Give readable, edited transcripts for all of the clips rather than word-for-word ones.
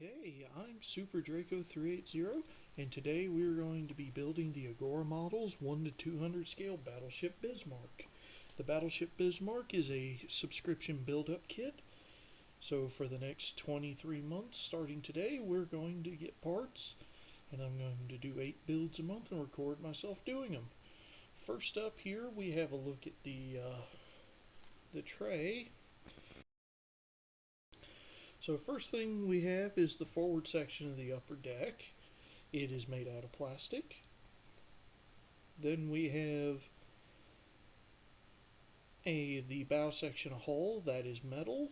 Okay, I'm Super Draco 380, and today we're going to be building the Agora Models 1 to 200 scale Battleship Bismarck. The Battleship Bismarck is a subscription build-up kit, so for the next 23 months, starting today, we're going to get parts, and I'm going to do 8 builds a month and record myself doing them. First up here, we have a look at the tray. So first thing we have is the forward section of the upper deck. It is made out of plastic. Then we have the bow section of hull that is metal,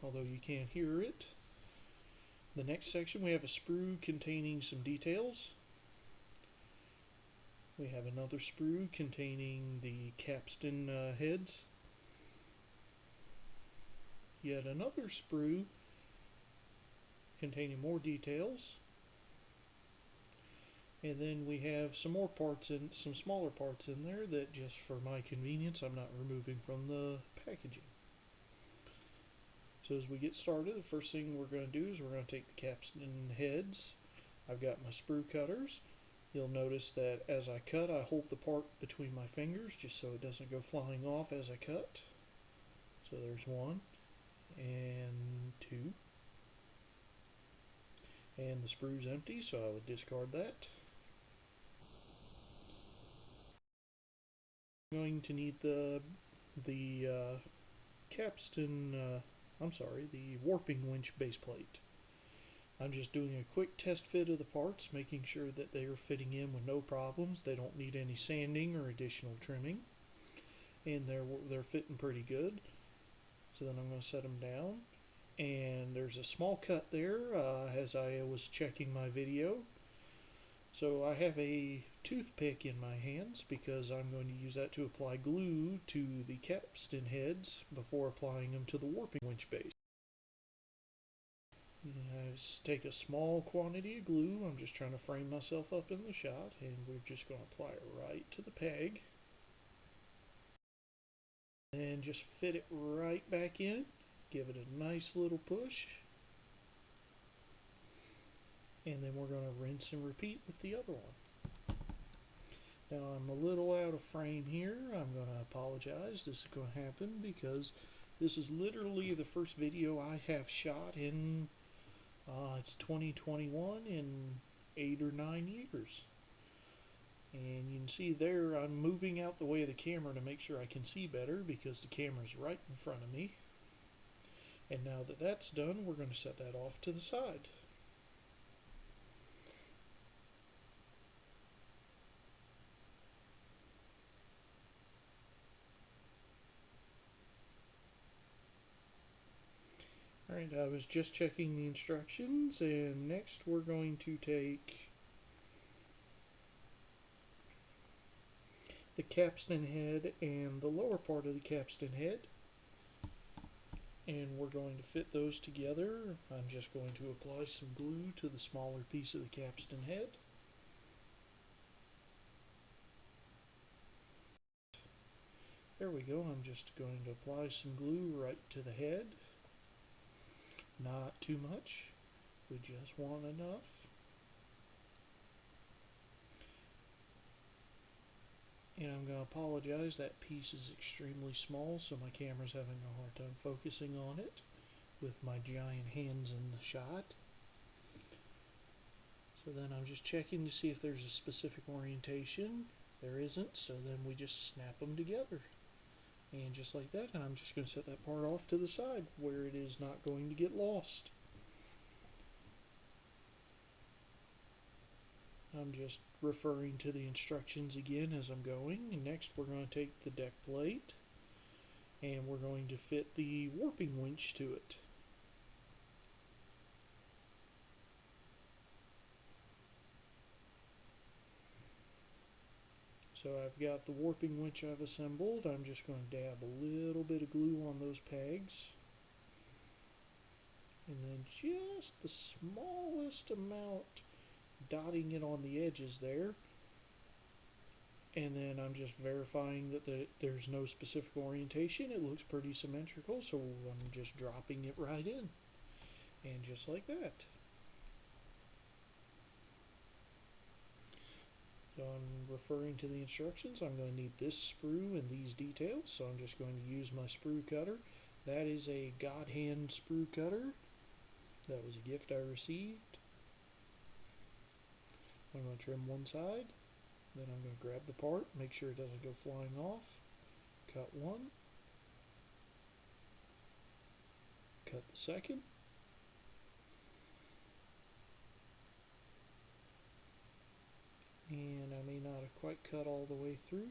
although you can't hear it. The next section we have a sprue containing some details. We have another sprue containing the capstan heads. Yet another sprue containing more details. And then we have some more parts some smaller parts in there that just for my convenience I'm not removing from the packaging. So as we get started, the first thing we're going to do is we're going to take the capstan heads. I've got my sprue cutters. You'll notice that as I cut, I hold the part between my fingers just so it doesn't go flying off as I cut. So there's one and two. And the sprue's empty, so I would discard that. I'm going to need the the warping winch base plate. I'm just doing a quick test fit of the parts, making sure that they are fitting in with no problems. They don't need any sanding or additional trimming, and they're fitting pretty good. So then I'm going to set them down, and there's a small cut there as I was checking my video. So I have a toothpick in my hands because I'm going to use that to apply glue to the capstan heads before applying them to the warping winch base. I just take a small quantity of glue. I'm just trying to frame myself up in the shot, and we're just going to apply it right to the peg. And just fit it right back in. Give it a nice little push. And then we're going to rinse and repeat with the other one. Now I'm a little out of frame here. I'm going to apologize. This is going to happen because this is literally the first video I have shot in it's 2021 in 8 or 9 years. And you can see there I'm moving out the way of the camera to make sure I can see better because the camera's right in front of me. And now that that's done, we're going to set that off to the side. Alright, I was just checking the instructions, and next we're going to take the capstan head and the lower part of the capstan head, and we're going to fit those together. I'm just going to apply some glue to the smaller piece of the capstan head. There we go. I'm just going to apply some glue right to the head. Not too much. We just want enough. And I'm going to apologize, that piece is extremely small, so my camera's having a hard time focusing on it with my giant hands in the shot. So then I'm just checking to see if there's a specific orientation. There isn't, so then we just snap them together. And just like that, and I'm just going to set that part off to the side where it is not going to get lost. I'm just referring to the instructions again as I'm going. And next we're going to take the deck plate and we're going to fit the warping winch to it. So I've got the warping winch I've assembled. I'm just going to dab a little bit of glue on those pegs. And then just the smallest amount dotting it on the edges there. And then I'm just verifying that there's no specific orientation. It looks pretty symmetrical, so I'm just dropping it right in. And just like that. So I'm referring to the instructions. I'm going to need this sprue and these details, so I'm just going to use my sprue cutter. That is a God Hand sprue cutter. That was a gift I received. I'm going to trim one side, then I'm going to grab the part, make sure it doesn't go flying off, cut one, cut the second, and I may not have quite cut all the way through.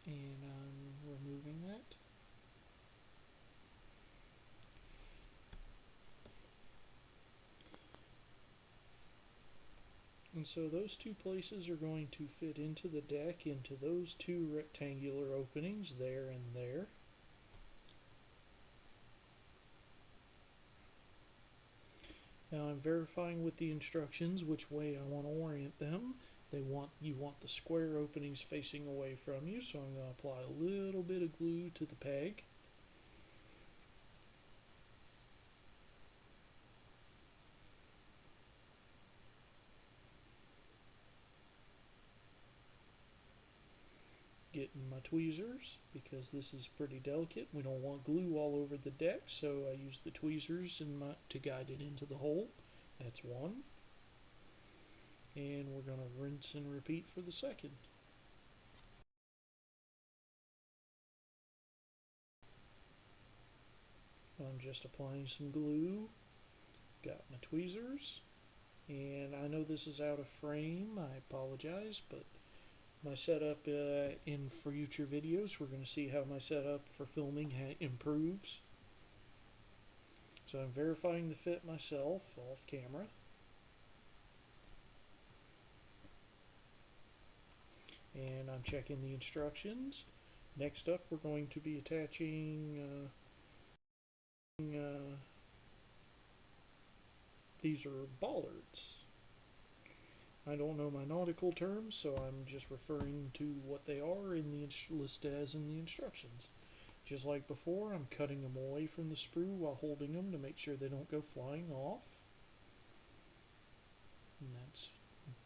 And I'm removing that. And so those two places are going to fit into the deck, into those two rectangular openings, there and there. Now I'm verifying with the instructions which way I want to orient them. You want the square openings facing away from you, so I'm going to apply a little bit of glue to the peg. Getting my tweezers, because this is pretty delicate. We don't want glue all over the deck, so I use the tweezers to guide it into the hole. That's one. And we're going to rinse and repeat for the second. I'm just applying some glue. Got my tweezers. And I know this is out of frame, I apologize, but my setup in future videos, we're going to see how my setup for filming improves. So I'm verifying the fit myself off camera. And I'm checking the instructions. Next up, we're going to be attaching these are bollards. I don't know my nautical terms, so I'm just referring to what they are listed as in the instructions. Just like before, I'm cutting them away from the sprue while holding them to make sure they don't go flying off. And that's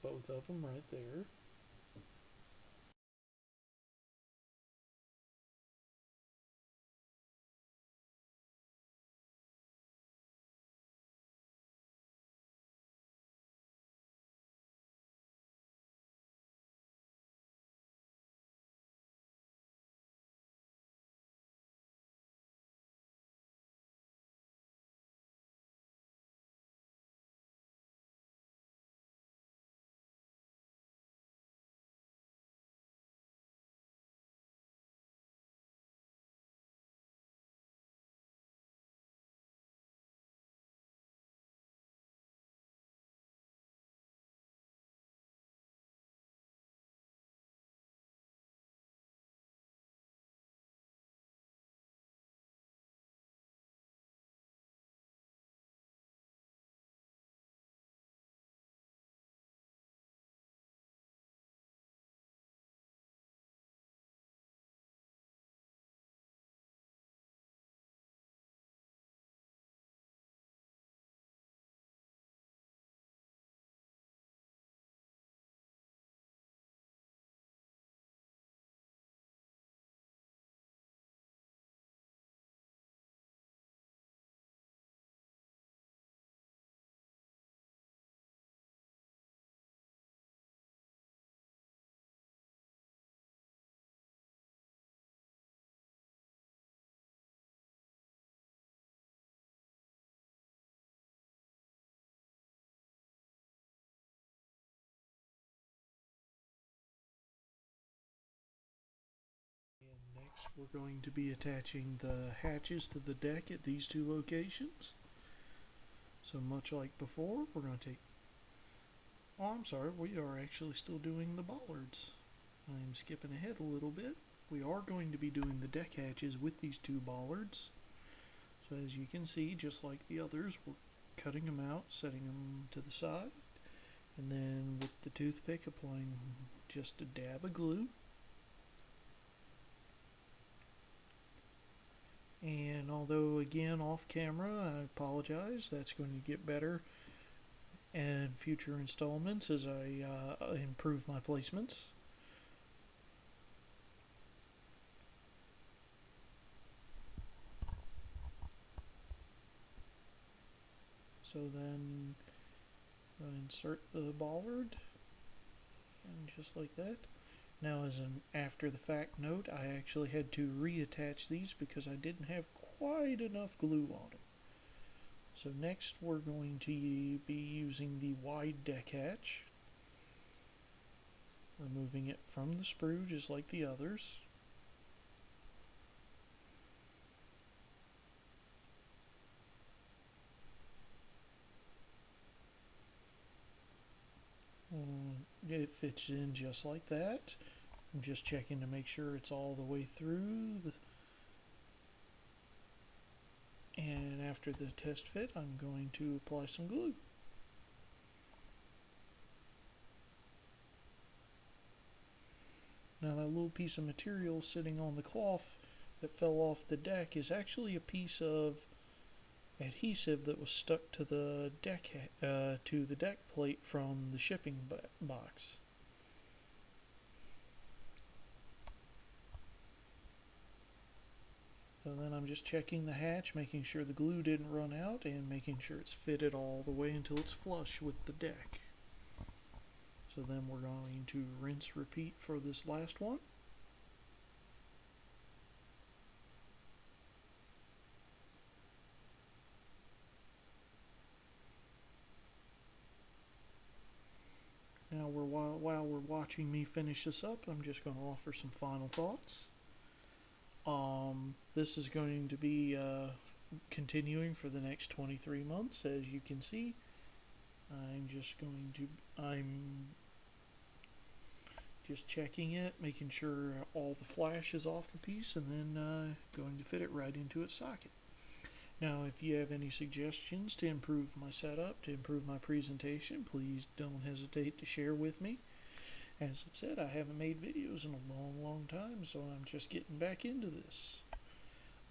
both of them right there. And next we're going to be attaching the hatches to the deck at these two locations. So much like before, we're going to take... Oh, I'm sorry, we are actually still doing the bollards. I'm skipping ahead a little bit. We are going to be doing the deck hatches with these two bollards. So as you can see, just like the others, we're cutting them out, setting them to the side, and then with the toothpick applying just a dab of glue. again off camera. I apologize. That's going to get better in future installments as I improve my placements. So then insert the bollard, and just like that. Now, as an after the fact note, I actually had to reattach these because I didn't have quite enough glue on them. So next we're going to be using the wide deck hatch, removing it from the sprue just like the others. It fits in just like that. I'm just checking to make sure it's all the way through. And after the test fit, I'm going to apply some glue. Now that little piece of material sitting on the cloth that fell off the deck is actually a piece of adhesive that was stuck to the deck plate from the shipping box. So then I'm just checking the hatch, making sure the glue didn't run out, and making sure it's fitted all the way until it's flush with the deck. So then we're going to rinse repeat for this last one. Now while we're watching me finish this up, I'm just going to offer some final thoughts. This is going to be continuing for the next 23 months, as you can see. I'm just checking it, making sure all the flash is off the piece, and then going to fit it right into its socket. Now, if you have any suggestions to improve my setup, to improve my presentation, please don't hesitate to share with me. As I said, I haven't made videos in a long time, so I'm just getting back into this.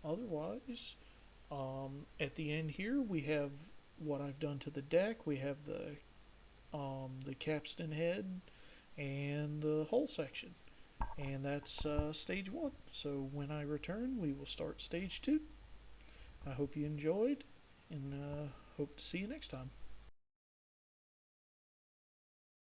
Otherwise, at the end here, we have what I've done to the deck. We have the capstan head and the hull section, and that's stage 1. So when I return, we will start stage 2. I hope you enjoyed, and hope to see you next time.